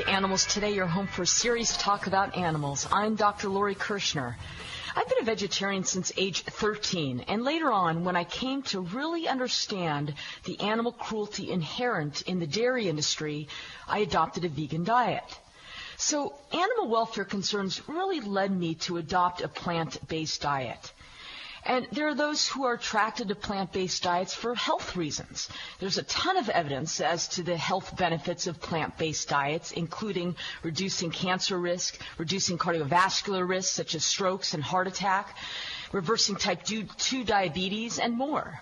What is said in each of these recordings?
Animals Today, your home for serious talk about animals. I'm Dr. Lori Kirshner. I've been a vegetarian since age 13, and later on, when I came to really understand the animal cruelty inherent in the dairy industry, I adopted a vegan diet. So animal welfare concerns really led me to adopt a plant-based diet. And there are those who are attracted to plant-based diets for health reasons. There's a ton of evidence as to the health benefits of plant-based diets, including reducing cancer risk, reducing cardiovascular risk such as strokes and heart attack, reversing type 2 diabetes, and more.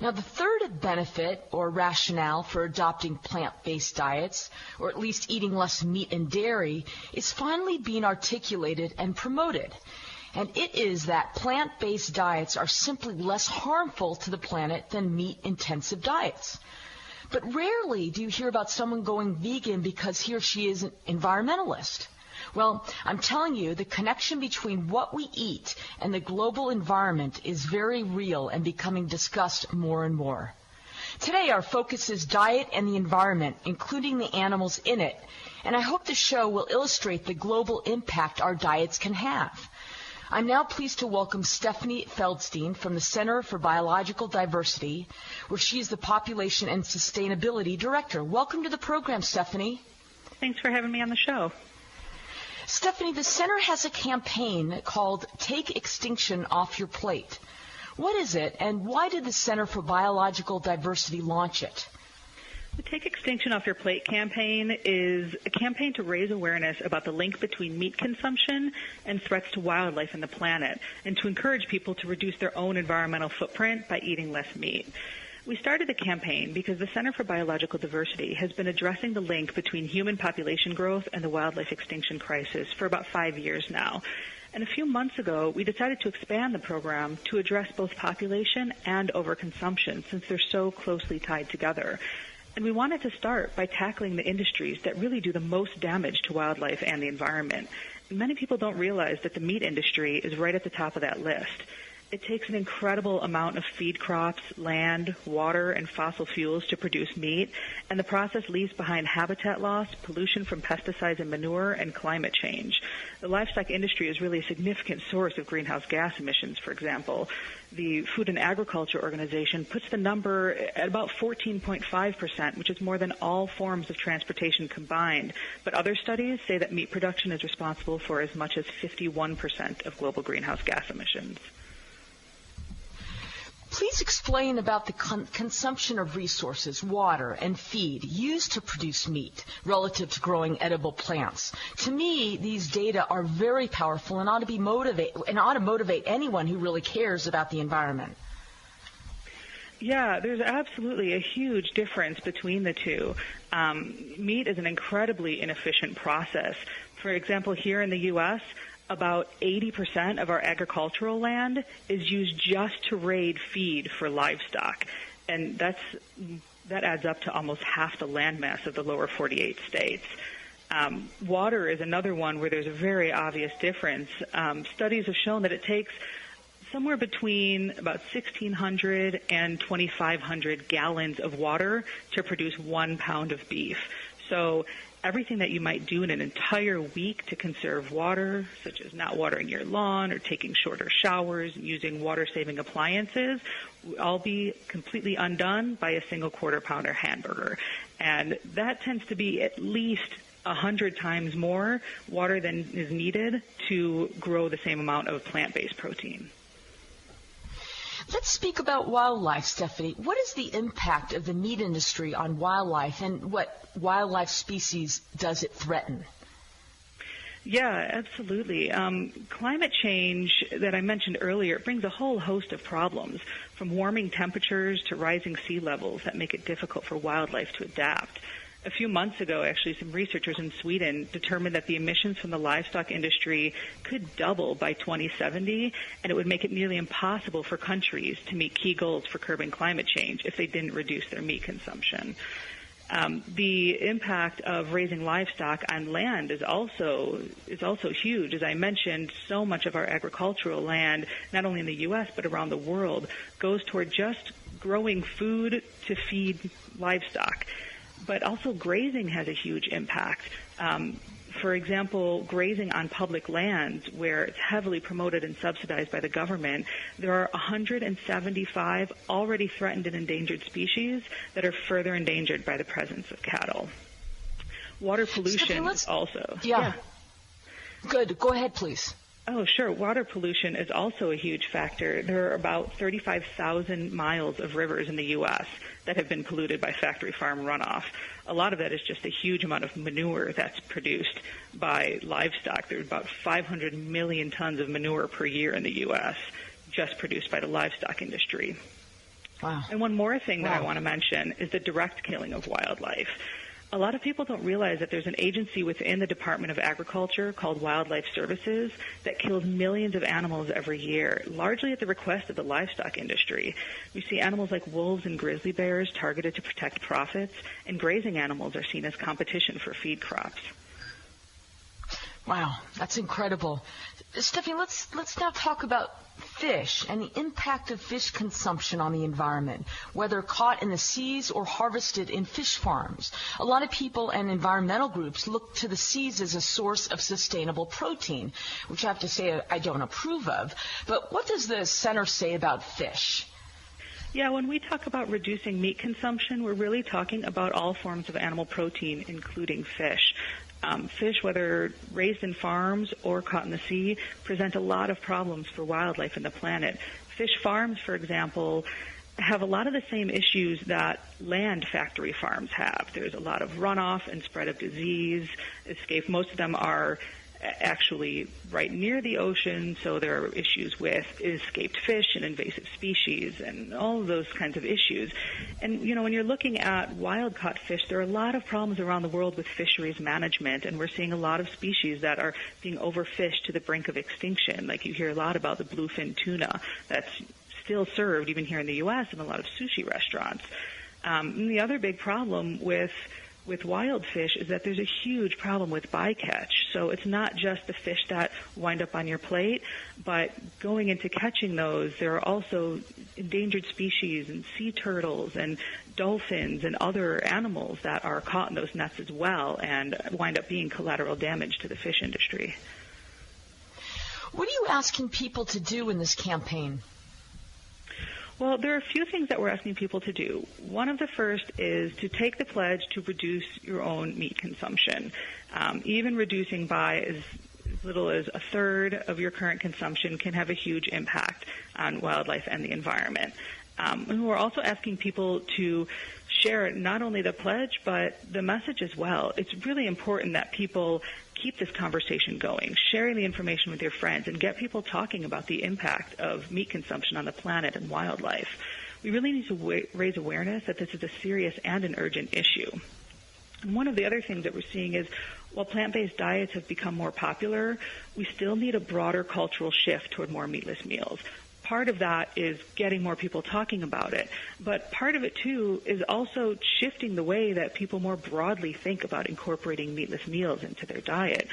Now, the third benefit or rationale for adopting plant-based diets, or at least eating less meat and dairy, is finally being articulated and promoted. And it is that plant-based diets are simply less harmful to the planet than meat-intensive diets. But rarely do you hear about someone going vegan because he or she is an environmentalist. Well, I'm telling you, the connection between what we eat and the global environment is very real and becoming discussed more and more. Today, our focus is diet and the environment, including the animals in it, and I hope the show will illustrate the global impact our diets can have. I'm now pleased to welcome Stephanie Feldstein from the Center for Biological Diversity, where she is the Population and Sustainability Director. Welcome to the program, Stephanie. Thanks for having me on the show. Stephanie, the Center has a campaign called Take Extinction Off Your Plate. What is it, and why did the Center for Biological Diversity launch it? The Take Extinction Off Your Plate campaign is a campaign to raise awareness about the link between meat consumption and threats to wildlife and the planet, and to encourage people to reduce their own environmental footprint by eating less meat. We started the campaign because the Center for Biological Diversity has been addressing the link between human population growth and the wildlife extinction crisis for about 5 years now. And a few months ago, we decided to expand the program to address both population and overconsumption, since they're so closely tied together. And we wanted to start by tackling the industries that really do the most damage to wildlife and the environment. And many people don't realize that the meat industry is right at the top of that list. It takes an incredible amount of feed crops, land, water, and fossil fuels to produce meat, and the process leaves behind habitat loss, pollution from pesticides and manure, and climate change. The livestock industry is really a significant source of greenhouse gas emissions, for example. The Food and Agriculture Organization puts the number at about 14.5%, which is more than all forms of transportation combined. But other studies say that meat production is responsible for as much as 51% of global greenhouse gas emissions. Please explain about the consumption of resources, water, and feed used to produce meat relative to growing edible plants. To me, these data are very powerful and ought to motivate anyone who really cares about the environment. Yeah, there's absolutely a huge difference between the two. Meat is an incredibly inefficient process. For example, here in the U.S., about 80% of our agricultural land is used just to raise feed for livestock, and that adds up to almost half the landmass of the lower 48 states. Water is another one where there's a very obvious difference. Studies have shown that it takes somewhere between about 1,600 and 2,500 gallons of water to produce 1 pound of beef. So everything that you might do in an entire week to conserve water, such as not watering your lawn or taking shorter showers and using water-saving appliances, will all be completely undone by a single quarter-pounder hamburger. And that tends to be at least 100 times more water than is needed to grow the same amount of plant-based protein. Let's speak about wildlife, Stephanie. What is the impact of the meat industry on wildlife, and what wildlife species does it threaten? Yeah, absolutely. Climate change that I mentioned earlier brings a whole host of problems, from warming temperatures to rising sea levels that make it difficult for wildlife to adapt. A few months ago, actually, some researchers in Sweden determined that the emissions from the livestock industry could double by 2070, and it would make it nearly impossible for countries to meet key goals for curbing climate change if they didn't reduce their meat consumption. The impact of raising livestock on land is also huge. As I mentioned, so much of our agricultural land, not only in the U.S. but around the world, goes toward just growing food to feed livestock. But also grazing has a huge impact. For example, grazing on public lands where it's heavily promoted and subsidized by the government, there are 175 already threatened and endangered species that are further endangered by the presence of cattle. Water pollution is also... Yeah. Good. Go ahead, please. Oh, sure. Water pollution is also a huge factor. There are about 35,000 miles of rivers in the U.S. that have been polluted by factory farm runoff. A lot of that is just a huge amount of manure that's produced by livestock. There's about 500 million tons of manure per year in the U.S. just produced by the livestock industry. Wow. And one more thing that I want to mention is the direct killing of wildlife. A lot of people don't realize that there's an agency within the Department of Agriculture called Wildlife Services that kills millions of animals every year, largely at the request of the livestock industry. We see animals like wolves and grizzly bears targeted to protect profits, and grazing animals are seen as competition for feed crops. Wow, that's incredible. Stephanie, let's now talk about fish and the impact of fish consumption on the environment, whether caught in the seas or harvested in fish farms. A lot of people and environmental groups look to the seas as a source of sustainable protein, which I have to say I don't approve of. But what does the center say about fish? Yeah, when we talk about reducing meat consumption, we're really talking about all forms of animal protein, including fish. Fish, whether raised in farms or caught in the sea, present a lot of problems for wildlife and the planet. Fish farms, for example, have a lot of the same issues that land factory farms have. There's a lot of runoff and spread of disease. Most of them are actually right near the ocean, so there are issues with escaped fish and invasive species and all of those kinds of issues. And, when you're looking at wild-caught fish, there are a lot of problems around the world with fisheries management, and we're seeing a lot of species that are being overfished to the brink of extinction. Like you hear a lot about the bluefin tuna that's still served, even here in the U.S., in a lot of sushi restaurants. And the other big problem with wild fish is that there's a huge problem with bycatch. So it's not just the fish that wind up on your plate, but going into catching those, there are also endangered species and sea turtles and dolphins and other animals that are caught in those nets as well and wind up being collateral damage to the fish industry. What are you asking people to do in this campaign? Well, there are a few things that we're asking people to do. One of the first is to take the pledge to reduce your own meat consumption. Even reducing by as little as a third of your current consumption can have a huge impact on wildlife and the environment. And we're also asking people to share not only the pledge, but the message as well. It's really important that people keep this conversation going, sharing the information with your friends, and get people talking about the impact of meat consumption on the planet and wildlife. We really need to raise awareness that this is a serious and an urgent issue. And one of the other things that we're seeing is while plant-based diets have become more popular, we still need a broader cultural shift toward more meatless meals. Part of that is getting more people talking about it, but part of it, too, is also shifting the way that people more broadly think about incorporating meatless meals into their diet.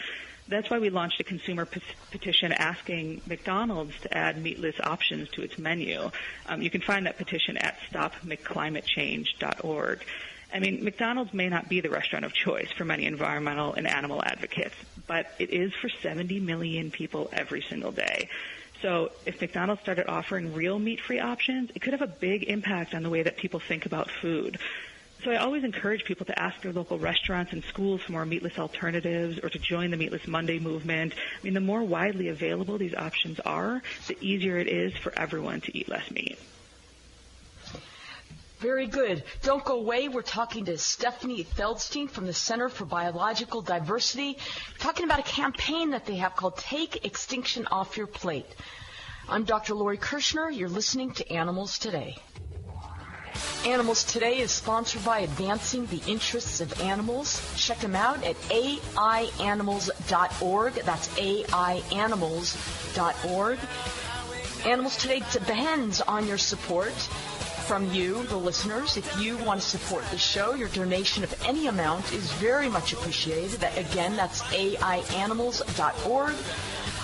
That's why we launched a consumer petition asking McDonald's to add meatless options to its menu. You can find that petition at stopmcclimatechange.org. I mean, McDonald's may not be the restaurant of choice for many environmental and animal advocates, but it is for 70 million people every single day. So if McDonald's started offering real meat-free options, it could have a big impact on the way that people think about food. So I always encourage people to ask their local restaurants and schools for more meatless alternatives or to join the Meatless Monday movement. I mean, the more widely available these options are, the easier it is for everyone to eat less meat. Very good. Don't go away. We're talking to Stephanie Feldstein from the Center for Biological Diversity. We're talking about a campaign that they have called Take Extinction Off Your Plate. I'm Dr. Lori Kirshner. You're listening to Animals Today. Animals Today is sponsored by Advancing the Interests of Animals. Check them out at aianimals.org. That's aianimals.org. Animals Today depends on your support from you, the listeners. If you want to support the show, your donation of any amount is very much appreciated. Again, that's aianimals.org.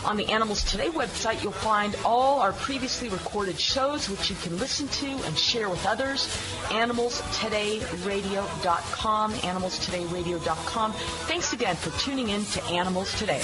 On the Animals Today website, you'll find all our previously recorded shows, which you can listen to and share with others. AnimalsTodayRadio.com, AnimalsTodayRadio.com. Thanks again for tuning in to Animals Today.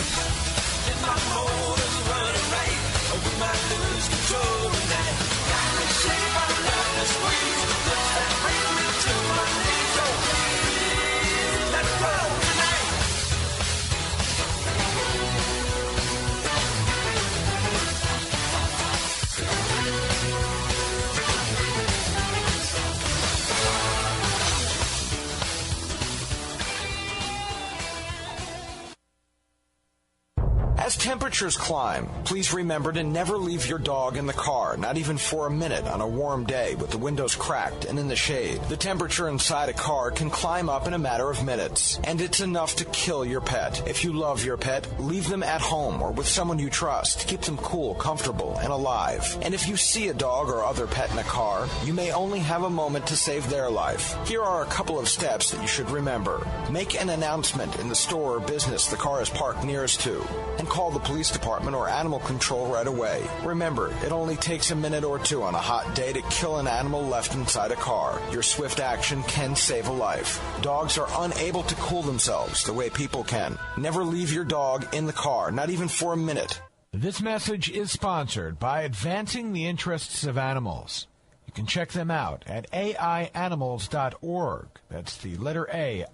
As temperatures climb, please remember to never leave your dog in the car, not even for a minute on a warm day with the windows cracked and in the shade. The temperature inside a car can climb up in a matter of minutes, and it's enough to kill your pet. If you love your pet, leave them at home or with someone you trust to keep them cool, comfortable, and alive. And if you see a dog or other pet in a car, you may only have a moment to save their life. Here are a couple of steps that you should remember. Make an announcement in the store or business the car is parked nearest to, and call the police department or animal control right away. Remember, it only takes a minute or two on a hot day to kill an animal left inside a car. Your swift action can save a life. Dogs are unable to cool themselves the way people can. Never leave your dog in the car, not even for a minute. This message is sponsored by Advancing the Interests of Animals. You can check them out at aianimals.org. That's the letter A,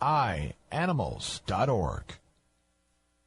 animals.org.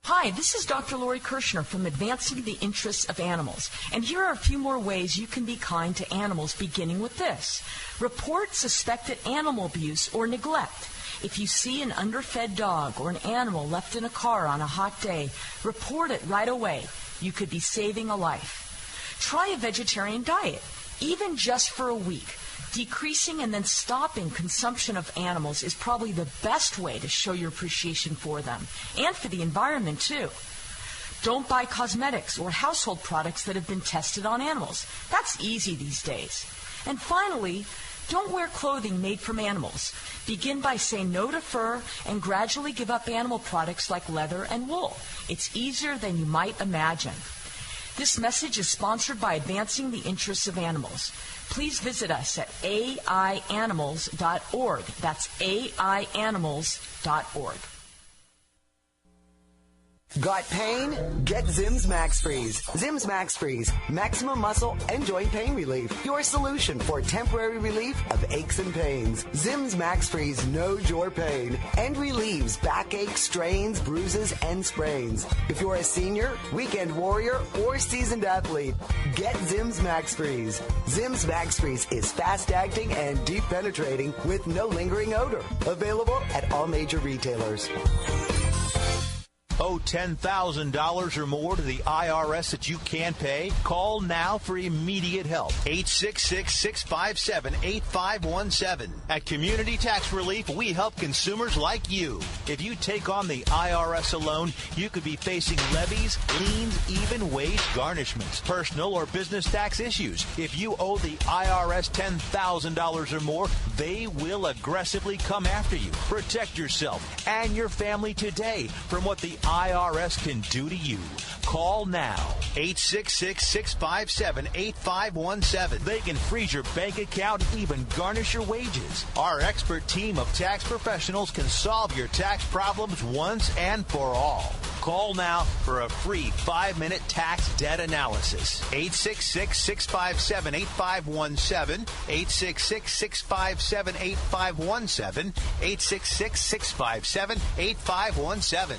Hi, this is Dr. Lori Kirshner from Advancing the Interests of Animals. And here are a few more ways you can be kind to animals, beginning with this. Report suspected animal abuse or neglect. If you see an underfed dog or an animal left in a car on a hot day, report it right away. You could be saving a life. Try a vegetarian diet, even just for a week. Decreasing and then stopping consumption of animals is probably the best way to show your appreciation for them, and for the environment, too. Don't buy cosmetics or household products that have been tested on animals. That's easy these days. And finally, don't wear clothing made from animals. Begin by saying no to fur and gradually give up animal products like leather and wool. It's easier than you might imagine. This message is sponsored by Advancing the Interests of Animals. Please visit us at aianimals.org. That's aianimals.org. Got pain? Get Zim's Max Freeze. Zim's Max Freeze, maximum muscle and joint pain relief. Your solution for temporary relief of aches and pains. Zim's Max Freeze knows your pain and relieves backache, strains, bruises, and sprains. If you're a senior, weekend warrior, or seasoned athlete, get Zim's Max Freeze. Zim's Max Freeze is fast-acting and deep penetrating with no lingering odor. Available at all major retailers. Owe $10,000 or more to the IRS that you can't pay? Call now for immediate help. 866-657-8517. At Community Tax Relief, we help consumers like you. If you take on the IRS alone, you could be facing levies, liens, even wage garnishments, personal or business tax issues. If you owe the IRS $10,000 or more, they will aggressively come after you. Protect yourself and your family today from what the IRS can do to you. Call now. 866-657-8517. They can freeze your bank account, even garnish your wages. Our expert team of tax professionals can solve your tax problems once and for all. Call now for a free 5-minute tax debt analysis. 866-657-8517. 866-657-8517. 866-657-8517.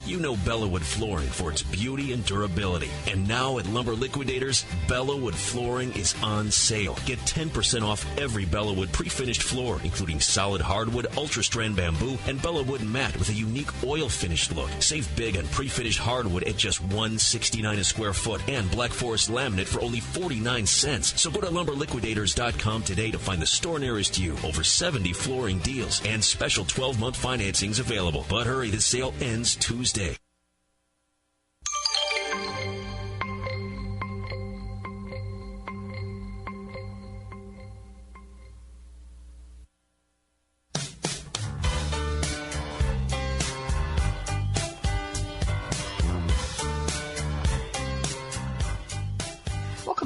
You know Bellawood Flooring for its beauty and durability. And now at Lumber Liquidators, Bellawood Flooring is on sale. Get 10% off every Bellawood pre-finished floor, including solid hardwood, ultra-strand bamboo, and Bellawood matte with a unique oil-finished look. Save big on pre-finished hardwood at just $169 a square foot and Black Forest laminate for only 49 cents. So go to LumberLiquidators.com today to find the store nearest you. Over 70 flooring deals and special 12-month financings available. But hurry, the sale ends Tuesday.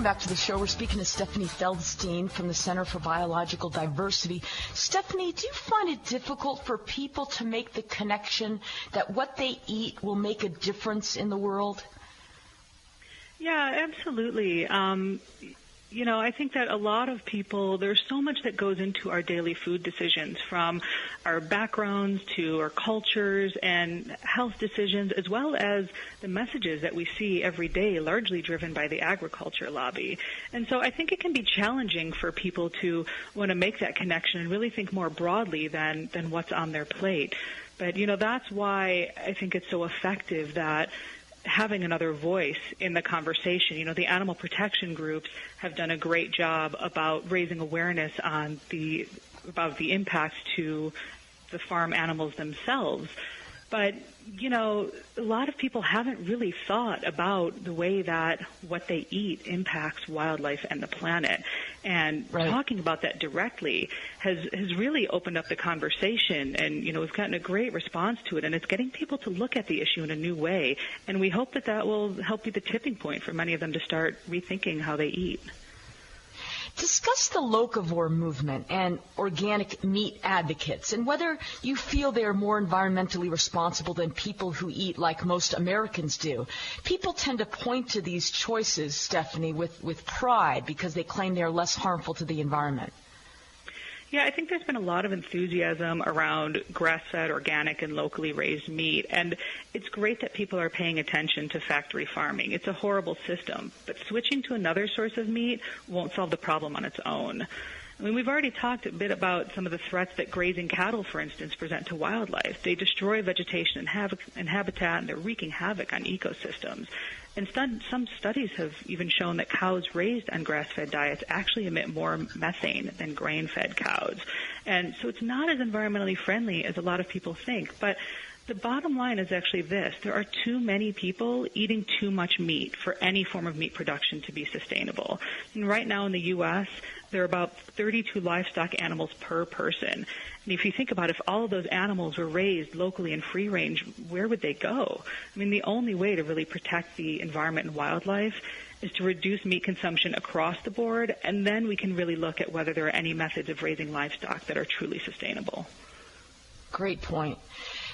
Welcome back to the show. We're speaking to Stephanie Feldstein from the Center for Biological Diversity. Stephanie, do you find it difficult for people to make the connection that what they eat will make a difference in the world? Yeah, absolutely. I think that a lot of people, there's so much that goes into our daily food decisions, from our backgrounds to our cultures and health decisions, as well as the messages that we see every day, largely driven by the agriculture lobby. And so I think it can be challenging for people to want to make that connection and really think more broadly than what's on their plate. But, that's why I think it's so effective that having another voice in the conversation. The animal protection groups have done a great job about raising awareness on about the impacts to the farm animals themselves. But, a lot of people haven't really thought about the way that what they eat impacts wildlife and the planet. And talking about that directly has really opened up the conversation. And, we've gotten a great response to it. And it's getting people to look at the issue in a new way. And we hope that will help be the tipping point for many of them to start rethinking how they eat. Discuss the locavore movement and organic meat advocates and whether you feel they are more environmentally responsible than people who eat like most Americans do. People tend to point to these choices, Stephanie, with pride because they claim they are less harmful to the environment. Yeah, I think there's been a lot of enthusiasm around grass-fed, organic, and locally raised meat. And it's great that people are paying attention to factory farming. It's a horrible system. But switching to another source of meat won't solve the problem on its own. I mean, we've already talked a bit about some of the threats that grazing cattle, for instance, present to wildlife. They destroy vegetation and habitat, and they're wreaking havoc on ecosystems. And some studies have even shown that cows raised on grass-fed diets actually emit more methane than grain-fed cows. And so it's not as environmentally friendly as a lot of people think. But the bottom line is actually this. There are too many people eating too much meat for any form of meat production to be sustainable. And right now in the U.S., there are about 32 livestock animals per person. And if you think about it, if all of those animals were raised locally in free range, where would they go? I mean, the only way to really protect the environment and wildlife is to reduce meat consumption across the board, and then we can really look at whether there are any methods of raising livestock that are truly sustainable. Great point.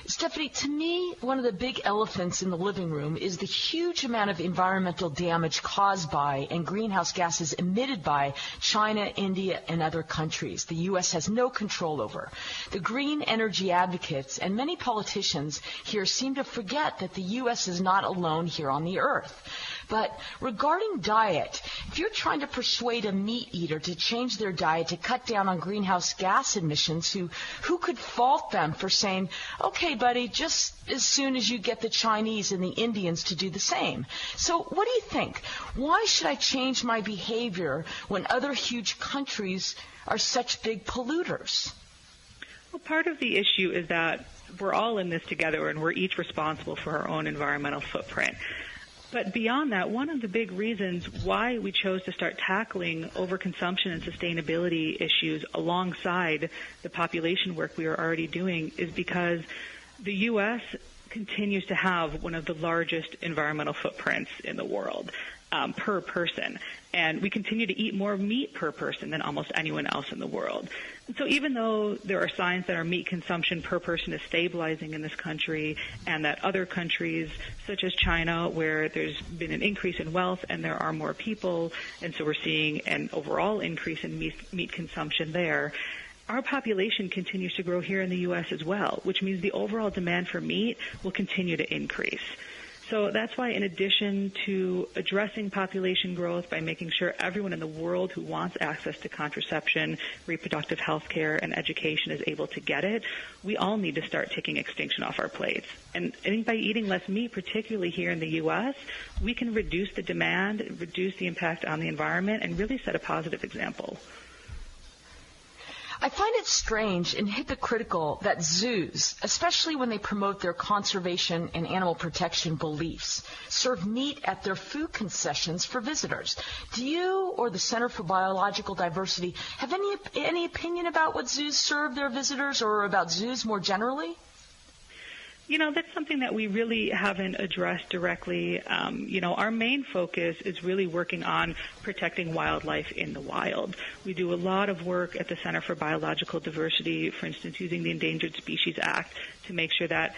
Stephanie, to me, one of the big elephants in the living room is the huge amount of environmental damage caused by and greenhouse gases emitted by China, India, and other countries the U.S. has no control over. The green energy advocates and many politicians here seem to forget that the U.S. is not alone here on the earth. But regarding diet, if you're trying to persuade a meat eater to change their diet to cut down on greenhouse gas emissions, who could fault them for saying, okay, buddy, just as soon as you get the Chinese and the Indians to do the same? So what do you think? Why should I change my behavior when other huge countries are such big polluters? Well, part of the issue is that we're all in this together and we're each responsible for our own environmental footprint. But beyond that, one of the big reasons why we chose to start tackling overconsumption and sustainability issues alongside the population work we are already doing is because the U.S. continues to have one of the largest environmental footprints in the world per person. And we continue to eat more meat per person than almost anyone else in the world. And so even though there are signs that our meat consumption per person is stabilizing in this country and that other countries such as China, where there's been an increase in wealth and there are more people, and so we're seeing an overall increase in meat consumption there, our population continues to grow here in the U.S. as well, which means the overall demand for meat will continue to increase. So that's why, in addition to addressing population growth by making sure everyone in the world who wants access to contraception, reproductive health care, and education is able to get it, we all need to start taking extinction off our plates. And I think by eating less meat, particularly here in the U.S., we can reduce the demand, reduce the impact on the environment, and really set a positive example. I find it strange and hypocritical that zoos, especially when they promote their conservation and animal protection beliefs, serve meat at their food concessions for visitors. Do you or the Center for Biological Diversity have any opinion about what zoos serve their visitors or about zoos more generally? That's something that we really haven't addressed directly. Our main focus is really working on protecting wildlife in the wild. We do a lot of work at the Center for Biological Diversity, for instance, using the Endangered Species Act to make sure that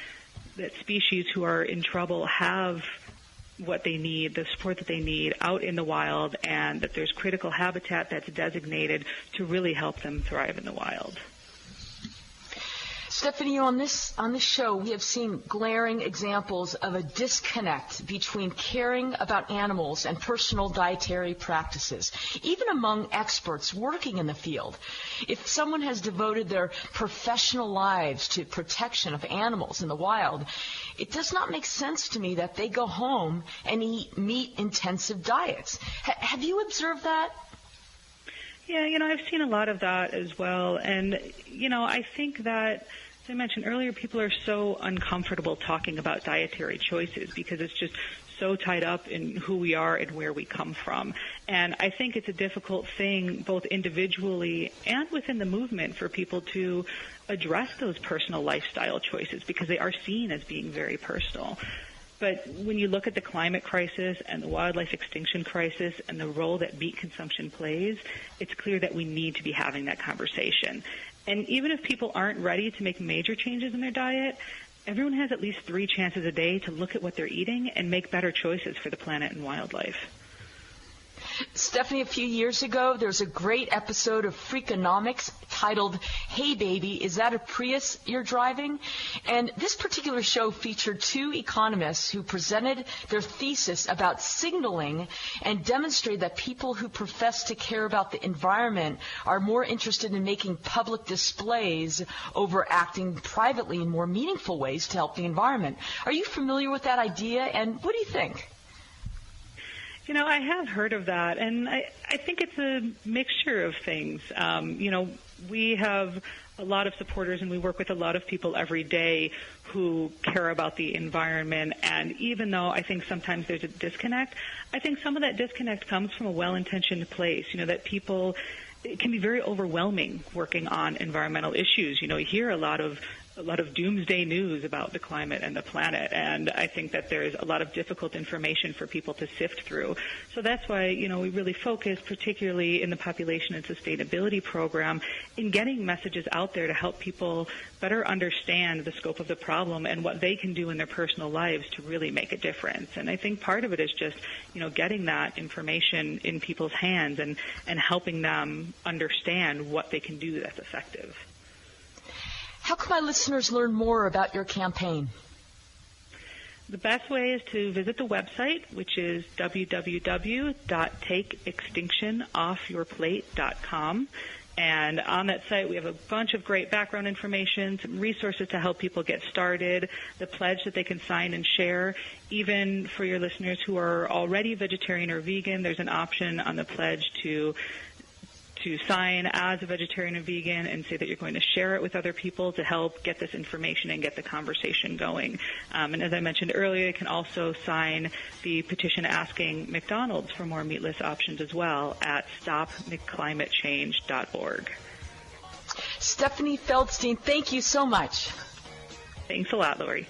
species who are in trouble have what they need, the support that they need out in the wild, and that there's critical habitat that's designated to really help them thrive in the wild. Stephanie, on this show, we have seen glaring examples of a disconnect between caring about animals and personal dietary practices, even among experts working in the field. If someone has devoted their professional lives to protection of animals in the wild, it does not make sense to me that they go home and eat meat-intensive diets. Have you observed that? Yeah, I've seen a lot of that as well. And, I think that, as I mentioned earlier, people are so uncomfortable talking about dietary choices because it's just so tied up in who we are and where we come from. And I think it's a difficult thing, both individually and within the movement, for people to address those personal lifestyle choices because they are seen as being very personal. But when you look at the climate crisis and the wildlife extinction crisis and the role that meat consumption plays, it's clear that we need to be having that conversation. And even if people aren't ready to make major changes in their diet, everyone has at least 3 chances a day to look at what they're eating and make better choices for the planet and wildlife. Stephanie, a few years ago, there was a great episode of Freakonomics titled, "Hey Baby, Is That a Prius You're Driving?" And this particular show featured 2 economists who presented their thesis about signaling and demonstrated that people who profess to care about the environment are more interested in making public displays over acting privately in more meaningful ways to help the environment. Are you familiar with that idea, and what do you think? I have heard of that, and I think it's a mixture of things. We have a lot of supporters, and we work with a lot of people every day who care about the environment, and even though I think sometimes there's a disconnect, I think some of that disconnect comes from a well-intentioned place, that people, it can be very overwhelming working on environmental issues. You hear a lot of doomsday news about the climate and the planet, and I think that there's a lot of difficult information for people to sift through. So that's why, we really focus, particularly in the Population and Sustainability Program, in getting messages out there to help people better understand the scope of the problem and what they can do in their personal lives to really make a difference. And I think part of it is just, getting that information in people's hands and helping them understand what they can do that's effective. How can my listeners learn more about your campaign? The best way is to visit the website, which is www.takeextinctionoffyourplate.com. And on that site, we have a bunch of great background information, some resources to help people get started, the pledge that they can sign and share. Even for your listeners who are already vegetarian or vegan, there's an option on the pledge to sign as a vegetarian or vegan and say that you're going to share it with other people to help get this information and get the conversation going. And as I mentioned earlier, you can also sign the petition asking McDonald's for more meatless options as well at stopclimatechange.org. Stephanie Feldstein, thank you so much. Thanks a lot, Lori.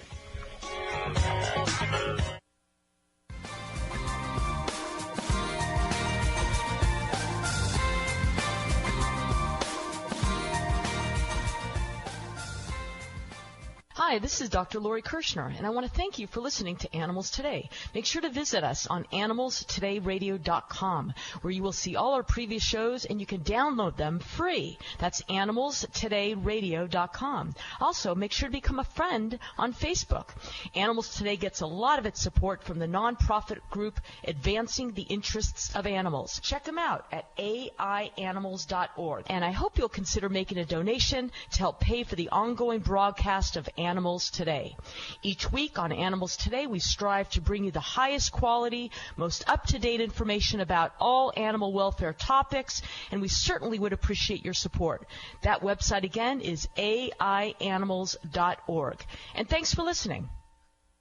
Hi, this is Dr. Lori Kirshner, and I want to thank you for listening to Animals Today. Make sure to visit us on animalstodayradio.com, where you will see all our previous shows, and you can download them free. That's animalstodayradio.com. Also, make sure to become a friend on Facebook. Animals Today gets a lot of its support from the nonprofit group Advancing the Interests of Animals. Check them out at aianimals.org. And I hope you'll consider making a donation to help pay for the ongoing broadcast of Animals Today. Each week on Animals Today, we strive to bring you the highest quality, most up-to-date information about all animal welfare topics, and we certainly would appreciate your support. That website again is aianimals.org. And thanks for listening.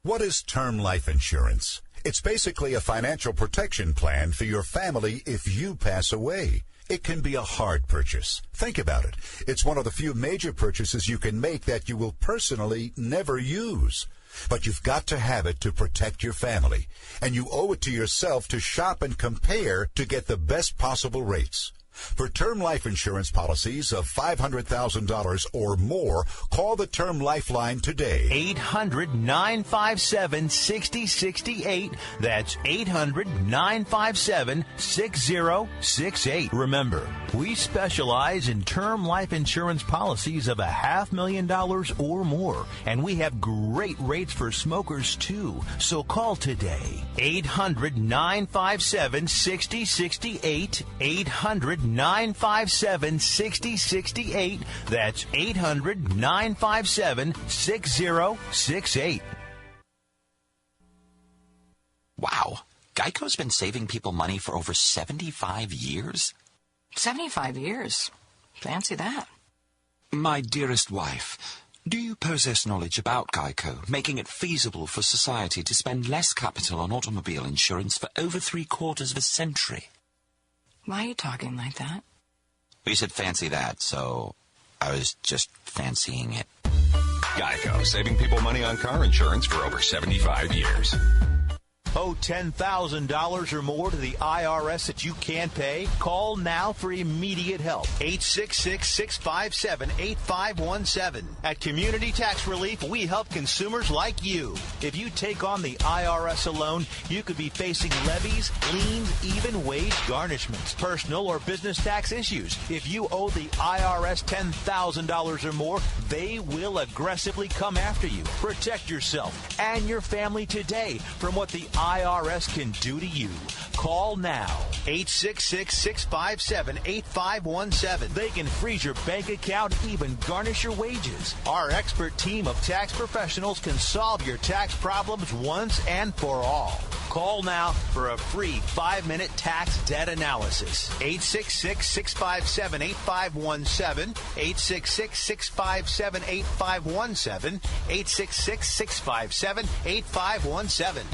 What is term life insurance? It's basically a financial protection plan for your family if you pass away. It can be a hard purchase. Think about it. It's one of the few major purchases you can make that you will personally never use. But you've got to have it to protect your family. And you owe it to yourself to shop and compare to get the best possible rates. For term life insurance policies of $500,000 or more, call the Term Lifeline today. 800-957-6068. That's 800-957-6068. Remember, we specialize in term life insurance policies of $500,000 or more, and we have great rates for smokers, too. So call today. 800-957-6068. 800-957-6068. That's 800-957-6068. Wow. Geico's been saving people money for over 75 years? 75 years? Fancy that. My dearest wife, do you possess knowledge about Geico, making it feasible for society to spend less capital on automobile insurance for over 3/4 of a century? Why are you talking like that? You said fancy that, so I was just fancying it. Geico, saving people money on car insurance for over 75 years. Owe $10,000 or more to the IRS that you can't pay? Call now for immediate help. 866-657-8517. At Community Tax Relief, we help consumers like you. If you take on the IRS alone, you could be facing levies, liens, even wage garnishments, personal or business tax issues. If you owe the IRS $10,000 or more, they will aggressively come after you. Protect yourself and your family today from what the IRS can do to you. Call now. 866-657-8517. They can freeze your bank account, even garnish your wages. Our expert team of tax professionals can solve your tax problems once and for all. Call now for a free 5-minute tax debt analysis. 866-657-8517. 866-657-8517. 866-657-8517.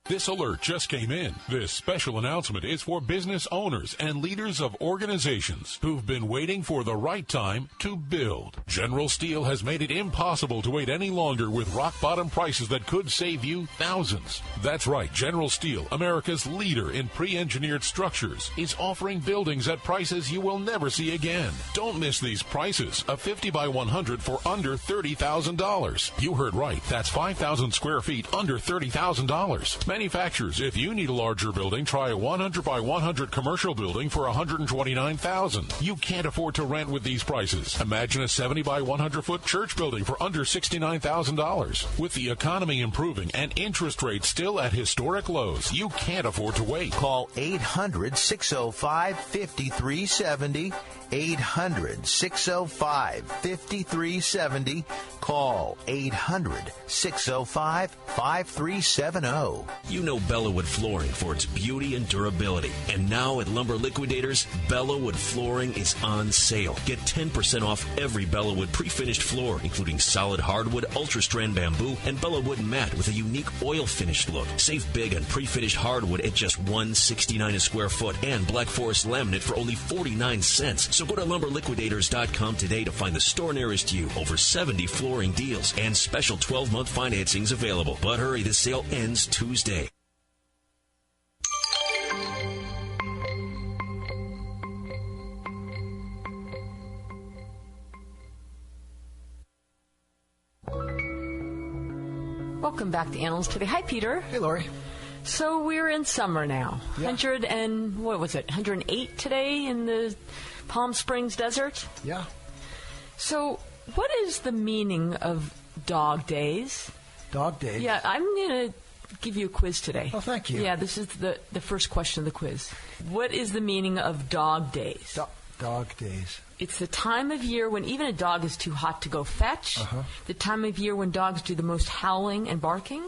This alert just came in. This special announcement is for business owners and leaders of organizations who've been waiting for the right time to build. General Steel has made it impossible to wait any longer with rock-bottom prices that could save you thousands. That's right. General Steel, America's leader in pre-engineered structures, is offering buildings at prices you will never see again. Don't miss these prices. A 50 by 100 for under $30,000. You heard right. That's 5,000 square feet under $30,000. Manufacturers, if you need a larger building, try a 100 by 100 commercial building for $129,000. You can't afford to rent with these prices. Imagine a 70 by 100 foot church building for under $69,000. With the economy improving and interest rates still at historic lows, you can't afford to wait. Call 800-605-5370. 800-605-5370. Call 800-605-5370. You know Bellawood Flooring for its beauty and durability. And now at Lumber Liquidators, Bellawood Flooring is on sale. Get 10% off every Bellawood pre-finished floor, including solid hardwood, ultra-strand bamboo, and Bellawood mat with a unique oil-finished look. Save big on pre-finished hardwood at just $169 a square foot and Black Forest laminate for only 49 cents. So go to LumberLiquidators.com today to find the store nearest you. Over 70 flooring deals and special 12-month financings available. But hurry, this sale ends Tuesday. Welcome back to Animals Today. Hi, Peter. Hey, Lori. So we're in summer now. Yeah. 108 today in the Palm Springs desert? Yeah. So what is the meaning of dog days? Dog days? Yeah, I'm going to give you a quiz today. Oh, thank you. Yeah, this is the first question of the quiz. What is the meaning of dog days? Dog days. It's the time of year when even a dog is too hot to go fetch, the time of year when dogs do the most howling and barking.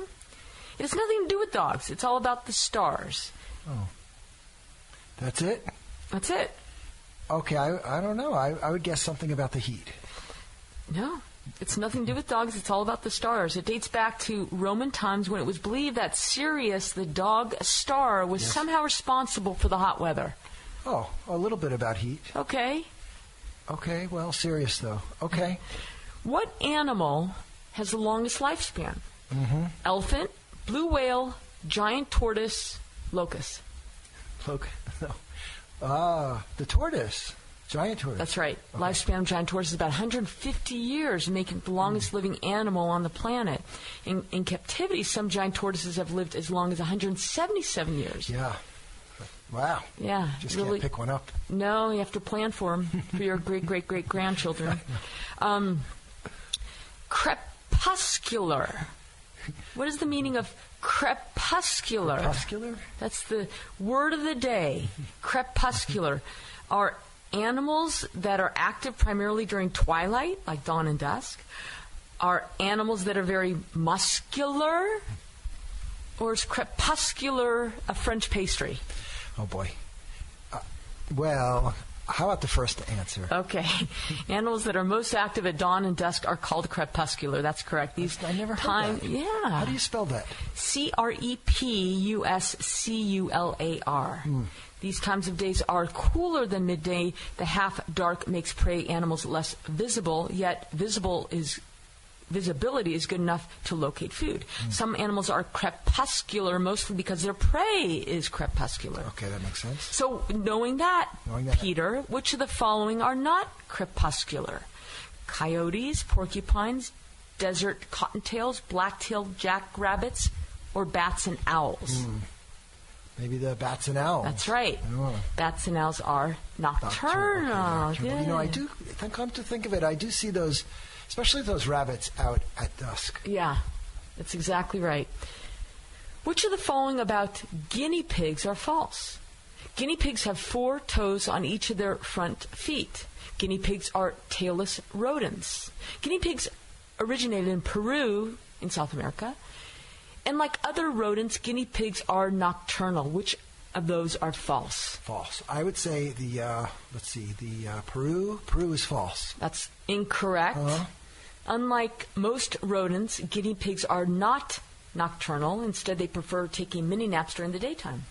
It has nothing to do with dogs. It's all about the stars. Oh. That's it? That's it. Okay, I don't know. I would guess something about the heat. No, it's nothing to do with dogs. It's all about the stars. It dates back to Roman times when it was believed that Sirius, the dog star, was somehow responsible for the hot weather. Oh, a little bit about heat. Okay. Okay, well, serious though. Okay. What animal has the longest lifespan? Mm-hmm. Elephant, blue whale, giant tortoise, locust. No. The tortoise. Giant tortoise. That's right. Okay. Lifespan of giant tortoise is about 150 years, making it the longest living animal on the planet. In captivity, some giant tortoises have lived as long as 177 years. Yeah. Wow. Yeah. Just really, can't pick one up. No, you have to plan for them, for your great-great-great-grandchildren. Crepuscular. What is the meaning of crepuscular? Crepuscular? That's the word of the day. Crepuscular are animals that are active primarily during twilight, like dawn and dusk. Are animals that are very muscular, or is crepuscular a French pastry? Oh, boy. Well, how about the first answer? Okay. Animals that are most active at dawn and dusk are called crepuscular. That's correct. I never heard that. Yeah. How do you spell that? Crepuscular. These times of days are cooler than midday. The half dark makes prey animals less visible, yet visibility is good enough to locate food. Some animals are crepuscular mostly because their prey is crepuscular. Okay, that makes sense. So knowing that, Peter, which of the following are not crepuscular? Coyotes, porcupines, desert cottontails, black-tailed jackrabbits, or bats and owls? Maybe the bats and owls. That's right. Bats and owls are nocturnal. Okay, nocturnal. You know, I do, come to think of it, I do see those, especially those rabbits out at dusk. Yeah, that's exactly right. Which of the following about guinea pigs are false? Guinea pigs have 4 toes on each of their front feet. Guinea pigs are tailless rodents. Guinea pigs originated in Peru, in South America. And like other rodents, guinea pigs are nocturnal. Which of those are false? False. I would say the Peru is false. That's incorrect. Unlike most rodents, guinea pigs are not nocturnal. Instead, they prefer taking mini naps during the daytime.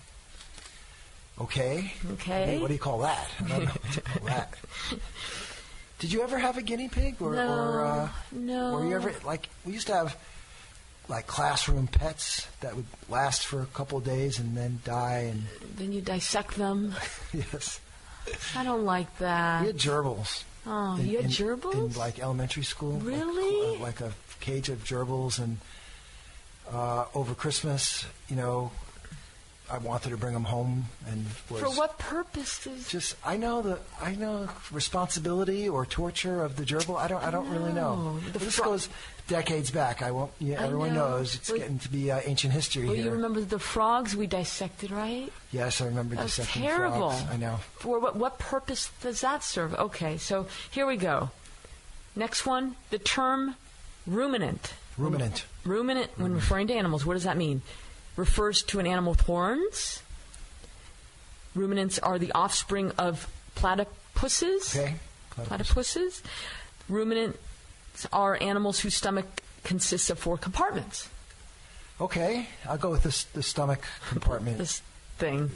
Okay. Okay. What do you call that? I don't know what you call that. Did you ever have a guinea pig? No. Were you ever, we used to have, classroom pets that would last for a couple of days and then die. And then you dissect them? Yes. I don't like that. We had gerbils. Oh, you had gerbils? In, elementary school. Really? Like a cage of gerbils. And over Christmas, I wanted to bring them home, and for what purpose? I know responsibility or torture of the gerbil. I don't really know. This goes decades back. Everyone knows it's getting to be ancient history here. You remember the frogs we dissected, right? Yes, I remember dissecting terrible. Frogs. I know. For what purpose does that serve? Okay, so here we go. Next one, the term ruminant. Ruminant. Ruminant, when referring to animals, what does that mean? Refers to an animal with horns. Ruminants are the offspring of platypuses. Okay. Platypuses. Ruminants are animals whose stomach consists of 4 compartments. Okay. I'll go with the stomach compartment. This thing.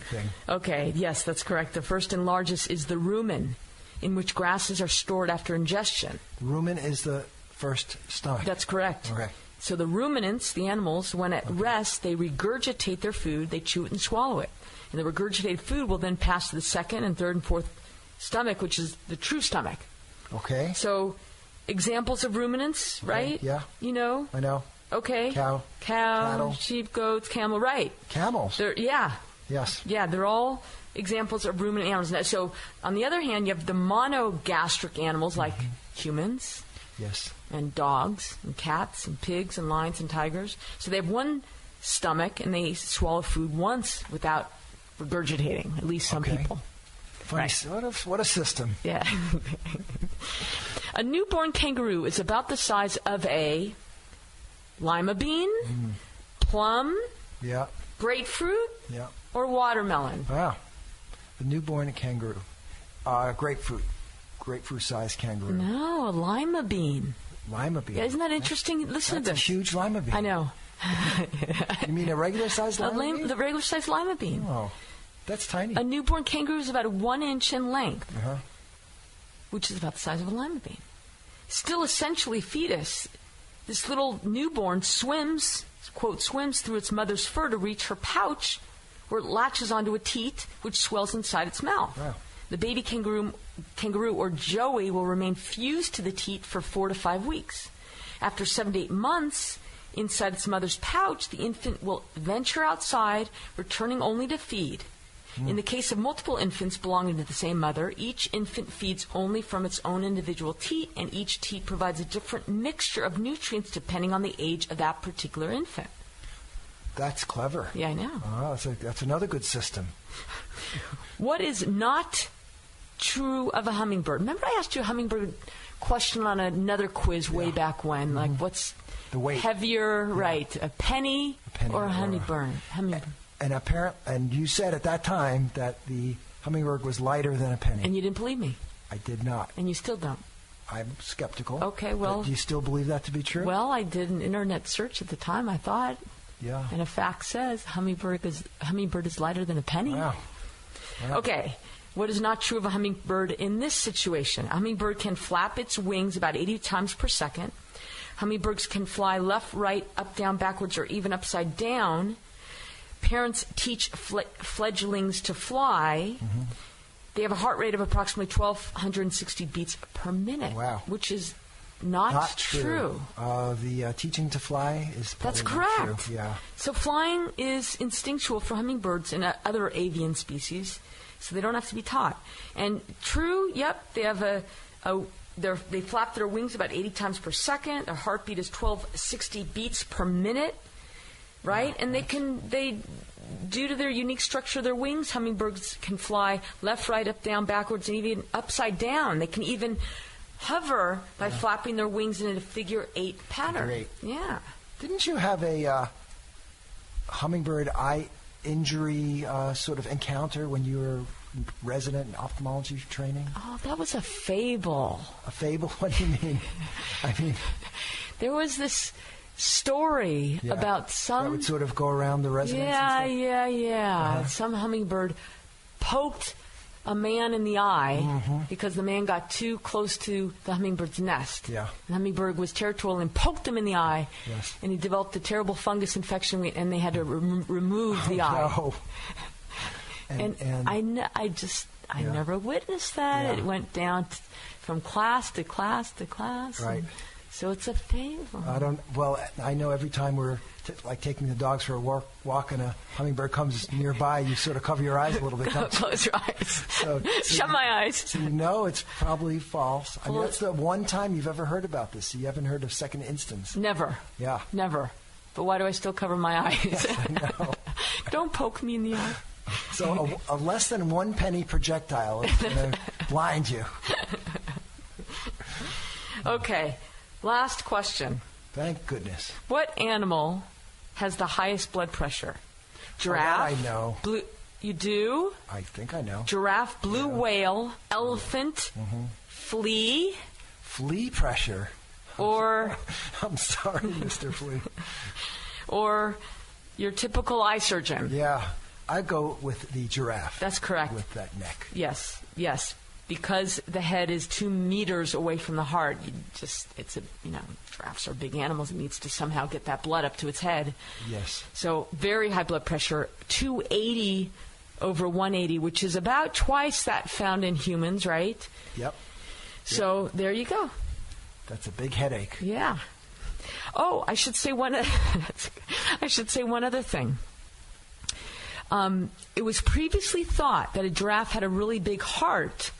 Okay. Yes, that's correct. The first and largest is the rumen, in which grasses are stored after ingestion. Rumen is the first stomach. That's correct. Okay. So the ruminants, the animals, when at rest, they regurgitate their food, they chew it and swallow it. And the regurgitated food will then pass to the second and third and fourth stomach, which is the true stomach. Okay. So examples of ruminants, right? Yeah. You know? I know. Okay. Cow. Cattle. Sheep, goats, camel, right. Camels. Yeah. Yes. Yeah, they're all examples of ruminant animals. So on the other hand, you have the monogastric animals like humans. Yes. And dogs, and cats, and pigs, and lions, and tigers. So they have one stomach, and they swallow food once without regurgitating, at least some people. Funny. Right. What a system. Yeah. A newborn kangaroo is about the size of a lima bean, plum, grapefruit, or watermelon. Wow. A newborn kangaroo. Grapefruit. Grapefruit-sized kangaroo. No, a lima bean. Lima bean. Yeah, isn't that interesting? Listen to this. That's a huge lima bean. I know. You mean a regular-sized lima bean? The regular-sized lima bean. Oh. That's tiny. A newborn kangaroo is about 1 inch in length, Uh-huh. which is about the size of a lima bean. Still essentially fetus, this little newborn swims, quote, swims through its mother's fur to reach her pouch, where it latches onto a teat, which swells inside its mouth. Wow. The baby kangaroo or joey will remain fused to the teat for 4 to 5 weeks. After 7 to 8 months inside its mother's pouch, the infant will venture outside, returning only to feed. In the case of multiple infants belonging to the same mother, each infant feeds only from its own individual teat, and each teat provides a different mixture of nutrients depending on the age of that particular infant. That's clever. Yeah, I know. Oh, that's another good system. What is not true of a hummingbird? Remember I asked you a hummingbird question on another quiz way back when? Like, what's the weight heavier, right? A penny or a hummingbird? And you said at that time that the hummingbird was lighter than a penny. And you didn't believe me. I did not. And you still don't. I'm skeptical. Okay, well. But do you still believe that to be true? Well, I did an internet search at the time, I thought. Yeah. And a fact says hummingbird is lighter than a penny. Wow. Okay. What is not true of a hummingbird in this situation? A hummingbird can flap its wings about 80 times per second. Hummingbirds can fly left, right, up, down, backwards, or even upside down. Parents teach fledglings to fly. Mm-hmm. They have a heart rate of approximately 1,260 beats per minute. Wow. Which is not true. The teaching to fly is That's correct. Not true. Yeah. So flying is instinctual for hummingbirds and other avian species, so they don't have to be taught. And true, yep, they have they flap their wings about 80 times per second. Their heartbeat is 1,260 beats per minute. Right? And due to their unique structure of their wings, hummingbirds can fly left, right, up, down, backwards, and even upside down. They can even hover by flapping their wings in a figure 8 pattern. Figure 8. Yeah. Didn't you have a hummingbird eye injury sort of encounter when you were resident in ophthalmology training? Oh, that was a fable. A fable? What do you mean? I mean, there was this story about some that would sort of go around the residence. Yeah. Some hummingbird poked a man in the eye because the man got too close to the hummingbird's nest. Yeah. The hummingbird was territorial and poked him in the eye. Yes. And he developed a terrible fungus infection, and they had to remove the eye. No. And I never witnessed that. Yeah. It went down from class to class to class. Right. So it's a fable. I know every time we're taking the dogs for a walk and a hummingbird comes nearby, you sort of cover your eyes a little bit. Close your eyes. So Shut my eyes. So you know it's probably false. I mean, that's the one time you've ever heard about this. You haven't heard of second instance. Never. Yeah. Never. But why do I still cover my eyes? Yes, I know. Don't poke me in the eye. So a less than 1 penny projectile is going to blind you. Okay. Last question. Thank goodness. What animal has the highest blood pressure? Giraffe. Oh, that I know. You do? I think I know. Giraffe, blue whale, elephant, flea. Flea pressure. Or. I'm sorry, Mr. Flea. Or your typical eye surgeon. Yeah. I go with the giraffe. That's correct. With that neck. Yes. Because the head is 2 meters away from the heart, giraffes are big animals. It needs to somehow get that blood up to its head. Yes. So very high blood pressure, 280 over 180, which is about twice that found in humans, right? Yep. So there you go. That's a big headache. Yeah. Oh, I should say one other thing. It was previously thought that a giraffe had a really big heart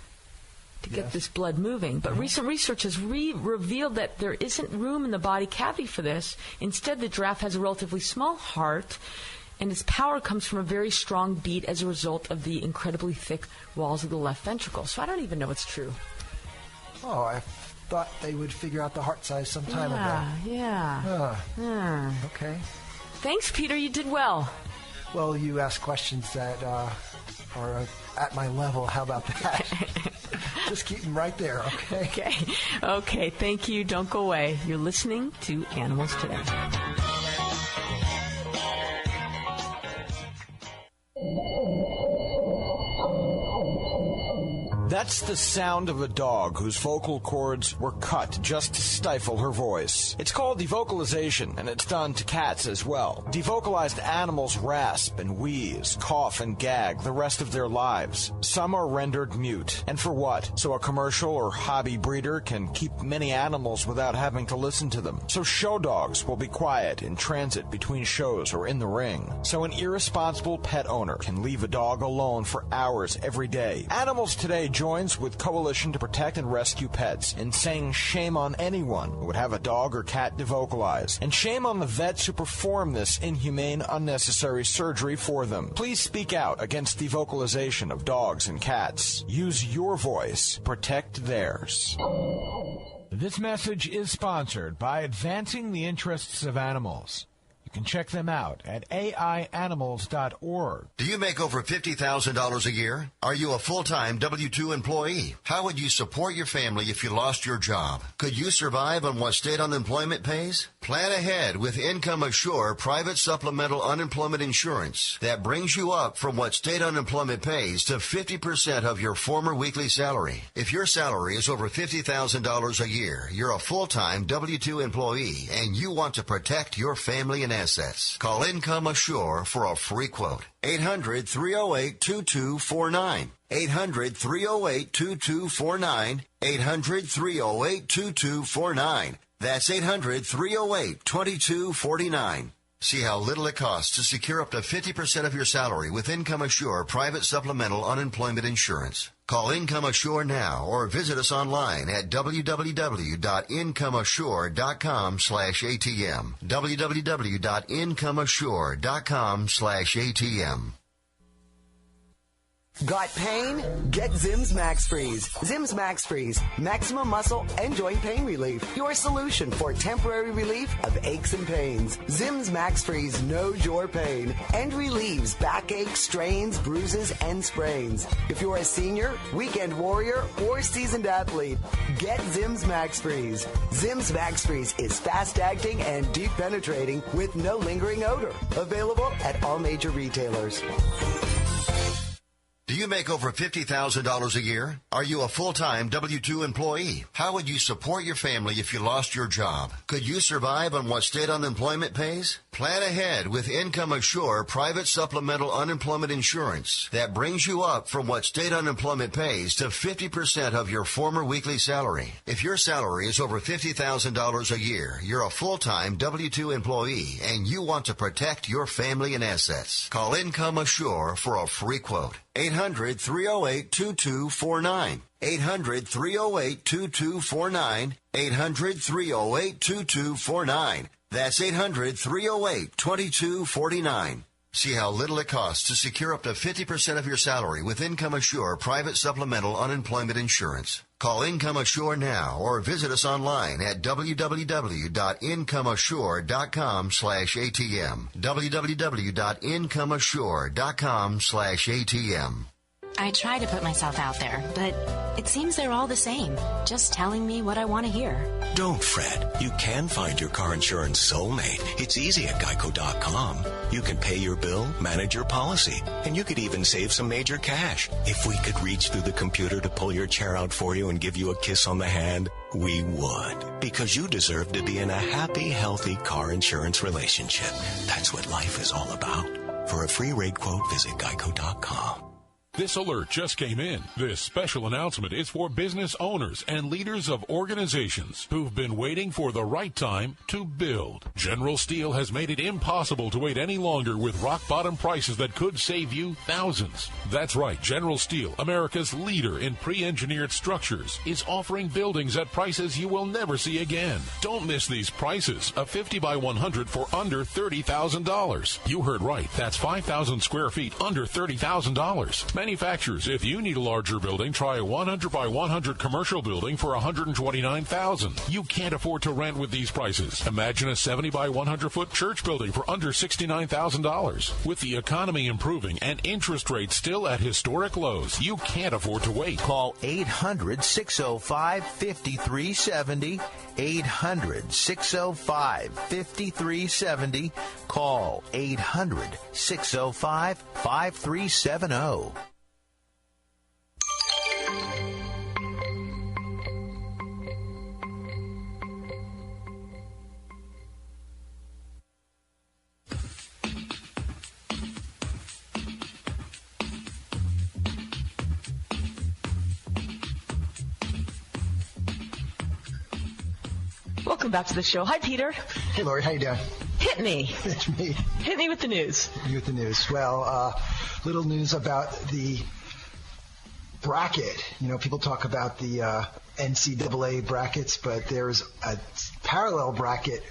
to get this blood moving. But recent research has revealed that there isn't room in the body cavity for this. Instead, the giraffe has a relatively small heart, and its power comes from a very strong beat as a result of the incredibly thick walls of the left ventricle. So I don't even know it's true. Oh, I thought they would figure out the heart size some time ago. Yeah. Okay. Thanks, Peter. You did well. Well, you ask questions that are at my level. How about that? Just keep them right there, okay? Okay, thank you. Don't go away. You're listening to Animals Today. That's the sound of a dog whose vocal cords were cut just to stifle her voice. It's called devocalization, and it's done to cats as well. Devocalized animals rasp and wheeze, cough and gag the rest of their lives. Some are rendered mute. And for what? So a commercial or hobby breeder can keep many animals without having to listen to them. So show dogs will be quiet in transit between shows or in the ring. So an irresponsible pet owner can leave a dog alone for hours every day. Animals Today joins with Coalition to Protect and Rescue Pets in saying shame on anyone who would have a dog or cat devocalized, and shame on the vets who perform this inhumane, unnecessary surgery for them. Please speak out against devocalization of dogs and cats. Use your voice. Protect theirs. This message is sponsored by Advancing the Interests of Animals. You can check them out at aianimals.org. Do you make over $50,000 a year? Are you a full-time W-2 employee? How would you support your family if you lost your job? Could you survive on what state unemployment pays? Plan ahead with Income Assure Private Supplemental Unemployment Insurance that brings you up from what state unemployment pays to 50% of your former weekly salary. If your salary is over $50,000 a year, you're a full-time W-2 employee and you want to protect your family and assets. Call Income Assure for a free quote. 800-308-2249. 800-308-2249. 800-308-2249. That's 800-308-2249. See how little it costs to secure up to 50% of your salary with Income Assure Private Supplemental Unemployment Insurance. Call Income Assure now or visit us online at www.incomeassure.com/ATM. www.incomeassure.com/ATM. Got pain? Get Zim's Max Freeze. Zim's Max Freeze. Maximum muscle and joint pain relief. Your solution for temporary relief of aches and pains. Zim's Max Freeze knows your pain and relieves backache, strains, bruises, and sprains. If you're a senior, weekend warrior, or seasoned athlete, get Zim's Max Freeze. Zim's Max Freeze is fast-acting and deep penetrating with no lingering odor. Available at all major retailers. Do you make over $50,000 a year? Are you a full-time W-2 employee? How would you support your family if you lost your job? Could you survive on what state unemployment pays? Plan ahead with Income Assure Private Supplemental Unemployment Insurance that brings you up from what state unemployment pays to 50% of your former weekly salary. If your salary is over $50,000 a year, you're a full-time W-2 employee and you want to protect your family and assets. Call Income Assure for a free quote. 800-308-2249. 800-308-2249. 800-308-2249. That's 800-308-2249. See how little it costs to secure up to 50% of your salary with Income Assure Private Supplemental Unemployment Insurance. Call Income Assure now or visit us online at www.incomeassure.com/ATM. www.incomeassure.com/ATM. I try to put myself out there, but it seems they're all the same, just telling me what I want to hear. Don't fret. You can find your car insurance soulmate. It's easy at Geico.com. You can pay your bill, manage your policy, and you could even save some major cash. If we could reach through the computer to pull your chair out for you and give you a kiss on the hand, we would. Because you deserve to be in a happy, healthy car insurance relationship. That's what life is all about. For a free rate quote, visit Geico.com. This alert just came in. This special announcement is for business owners and leaders of organizations who've been waiting for the right time to build. General Steel has made it impossible to wait any longer with rock-bottom prices that could save you thousands. That's right. General Steel, America's leader in pre-engineered structures, is offering buildings at prices you will never see again. Don't miss these prices. A 50 by 100 for under $30,000. You heard right. That's 5,000 square feet under $30,000. Manufacturers, if you need a larger building, try a 100 by 100 commercial building for $129,000. You can't afford to rent with these prices. Imagine a 70 by 100 foot church building for under $69,000. With the economy improving and interest rates still at historic lows, you can't afford to wait. Call 800-605-5370. 800-605-5370. Call 800-605-5370. Welcome back to the show. Hi, Peter. Hey, Lori. How you doing? Hit me. It's me. Hit me with the news. You with the news. Well, little news about the bracket. You know, people talk about the NCAA brackets, but there's a parallel bracket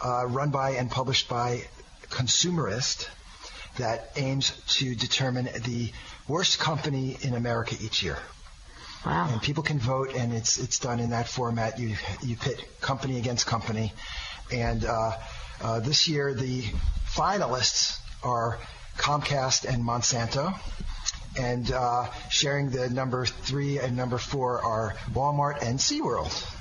run by and published by Consumerist that aims to determine the worst company in America each year. Wow. And people can vote, and it's done in that format. You pit company against company. And this year, the finalists are Comcast and Monsanto. And sharing the number 3 and number 4 are Walmart and SeaWorld.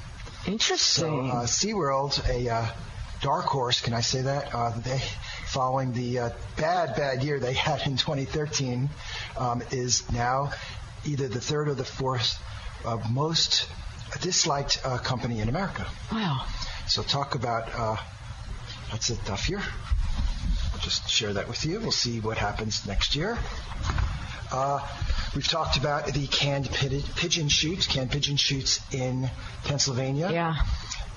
Interesting. So SeaWorld, a dark horse, can I say that? They, following the bad year they had in 2013, is now either the 3rd or the 4th most disliked company in America. Wow. So talk about, that's a tough year. I'll just share that with you. We'll see what happens next year. We've talked about the canned pigeon shoots in Pennsylvania. Yeah.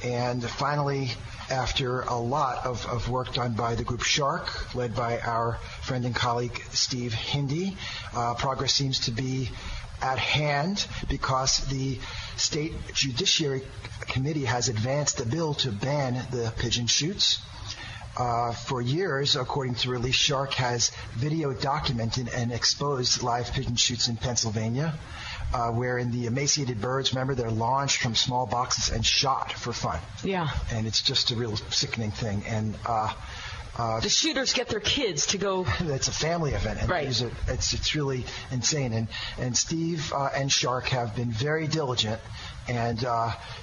And finally, after a lot of work done by the group Shark, led by our friend and colleague Steve Hindy, progress seems to be at hand because the State Judiciary Committee has advanced a bill to ban the pigeon shoots. For years, according to Release, Shark has video documented and exposed live pigeon shoots in Pennsylvania, wherein the emaciated birds, remember, they're launched from small boxes and shot for fun. Yeah. And it's just a real sickening thing. And the shooters get their kids to go. It's a family event, and right. It's really insane. And Steve and Shark have been very diligent and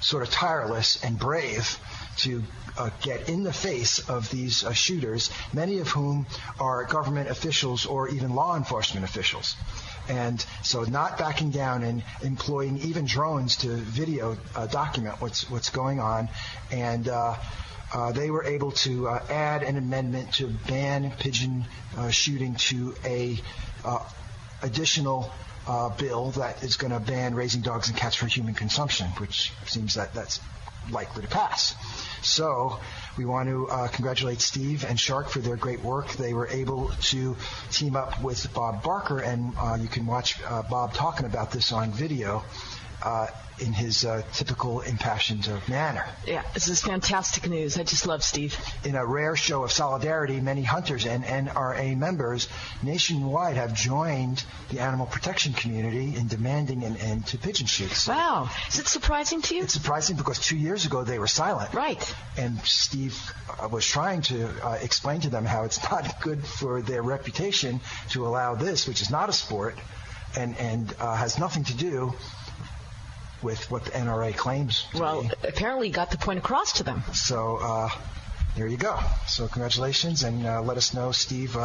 sort of tireless and brave to get in the face of these shooters, many of whom are government officials or even law enforcement officials. And so not backing down and employing even drones to video document what's going on. And they were able to add an amendment to ban pigeon shooting to a additional bill that is going to ban raising dogs and cats for human consumption, which seems that's likely to pass. So we want to congratulate Steve and Shark for their great work. They were able to team up with Bob Barker, and you can watch Bob talking about this on video in his typical impassioned manner. Yeah, this is fantastic news. I just love Steve. In a rare show of solidarity, many hunters and NRA members nationwide have joined the animal protection community in demanding an end to pigeon shoots. Wow. Is it surprising to you? It's surprising because 2 years ago they were silent. Right. And Steve was trying to explain to them how it's not good for their reputation to allow this, which is not a sport and has nothing to do with what the NRA claims to be. Apparently you got the point across to them. So there you go. So congratulations, and let us know, Steve,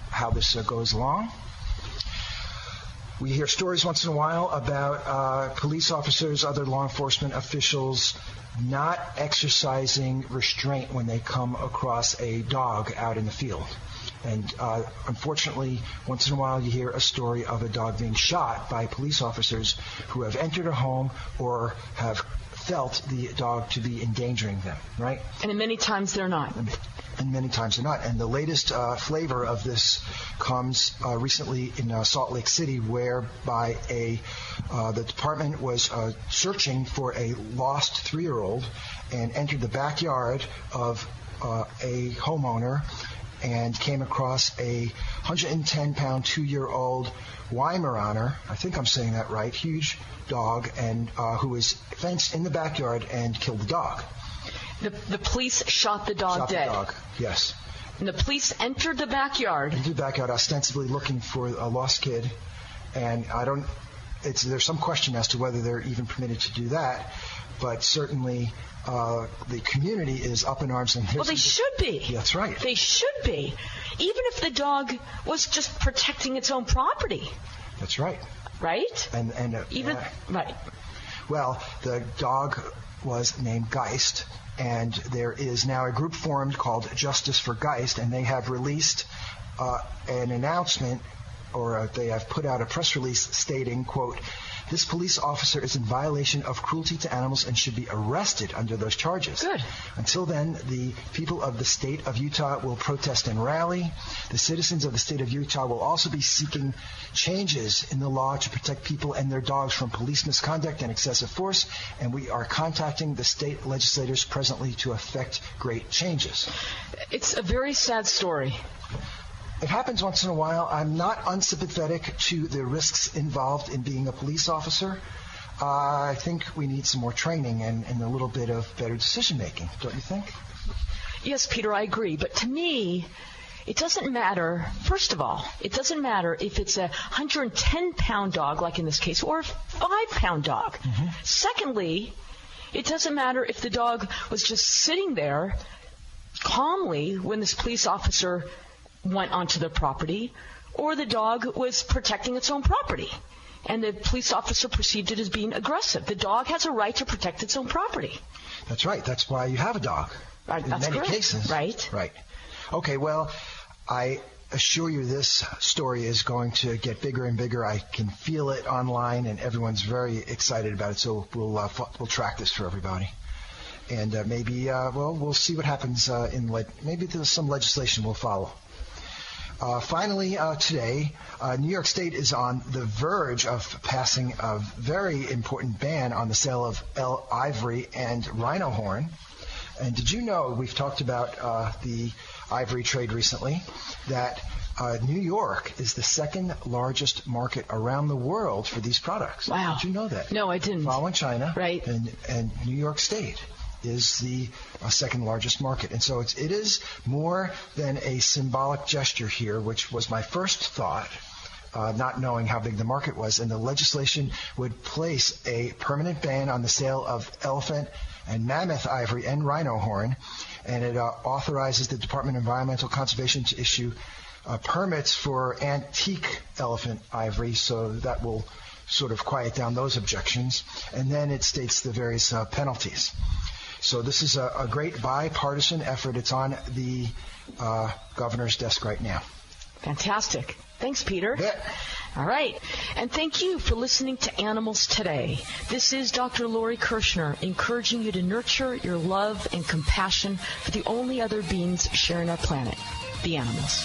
how this goes along. We hear stories once in a while about police officers, other law enforcement officials not exercising restraint when they come across a dog out in the field. And unfortunately, once in a while you hear a story of a dog being shot by police officers who have entered a home or have felt the dog to be endangering them, right? And many times they're not. And many times they're not. And the latest flavor of this comes recently in Salt Lake City, whereby the department was searching for a lost 3-year-old and entered the backyard of a homeowner and came across a 110-pound, 2-year-old Weimaraner, I think I'm saying that right, huge dog, and who was fenced in the backyard and killed the dog. The police shot the dog dead. Shot the dog, yes. And the police entered the backyard. Into the backyard, ostensibly looking for a lost kid, and there's some question as to whether they're even permitted to do that, but certainly the community is up in arms. And well, they should be. That's right. They should be. Even if the dog was just protecting its own property. That's right. Right? Right. Well, the dog was named Geist, and there is now a group formed called Justice for Geist, and they have released an announcement, or they have put out a press release stating, quote, This police officer is in violation of cruelty to animals and should be arrested under those charges. Good. Until then, the people of the state of Utah will protest and rally. The citizens of the state of Utah will also be seeking changes in the law to protect people and their dogs from police misconduct and excessive force, and we are contacting the state legislators presently to effect great changes. It's a very sad story. It happens once in a while. I'm not unsympathetic to the risks involved in being a police officer. I think we need some more training and a little bit of better decision-making, don't you think? Yes, Peter, I agree. But to me, it doesn't matter. First of all, it doesn't matter if it's a 110-pound dog, like in this case, or a 5-pound dog. Mm-hmm. Secondly, it doesn't matter if the dog was just sitting there calmly when this police officer went onto the property, or the dog was protecting its own property, and the police officer perceived it as being aggressive. The dog has a right to protect its own property. That's right. That's why you have a dog. Right. In That's many correct. cases. Right. Right. Okay, well, I assure you this story is going to get bigger and bigger. I can feel it online, and everyone's very excited about it, so we'll track this for everybody. And maybe, we'll see what happens maybe there's some legislation will follow. Finally, today, New York State is on the verge of passing a very important ban on the sale of ivory and rhino horn. And did you know, we've talked about the ivory trade recently, that New York is the second largest market around the world for these products. Wow. Did you know that? No, I didn't. Following China. Right. And New York State is the second largest market. And so it is more than a symbolic gesture here, which was my first thought, not knowing how big the market was. And the legislation would place a permanent ban on the sale of elephant and mammoth ivory and rhino horn. And it authorizes the Department of Environmental Conservation to issue permits for antique elephant ivory, so that will sort of quiet down those objections. And then it states the various penalties. So this is a great bipartisan effort. It's on the governor's desk right now. Fantastic. Thanks, Peter. Yeah. All right. And thank you for listening to Animals Today. This is Dr. Lori Kirshner, encouraging you to nurture your love and compassion for the only other beings sharing our planet, the animals.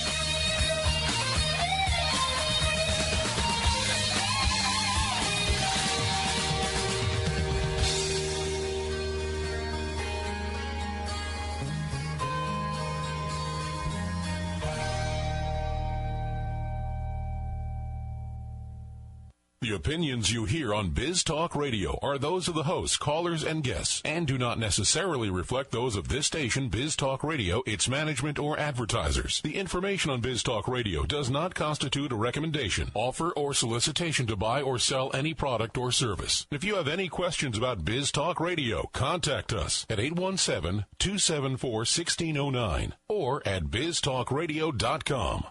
The opinions you hear on Biz Talk Radio are those of the hosts, callers, and guests, and do not necessarily reflect those of this station, Biz Talk Radio, its management, or advertisers. The information on Biz Talk Radio does not constitute a recommendation, offer, or solicitation to buy or sell any product or service. If you have any questions about Biz Talk Radio, contact us at 817-274-1609 or at biztalkradio.com.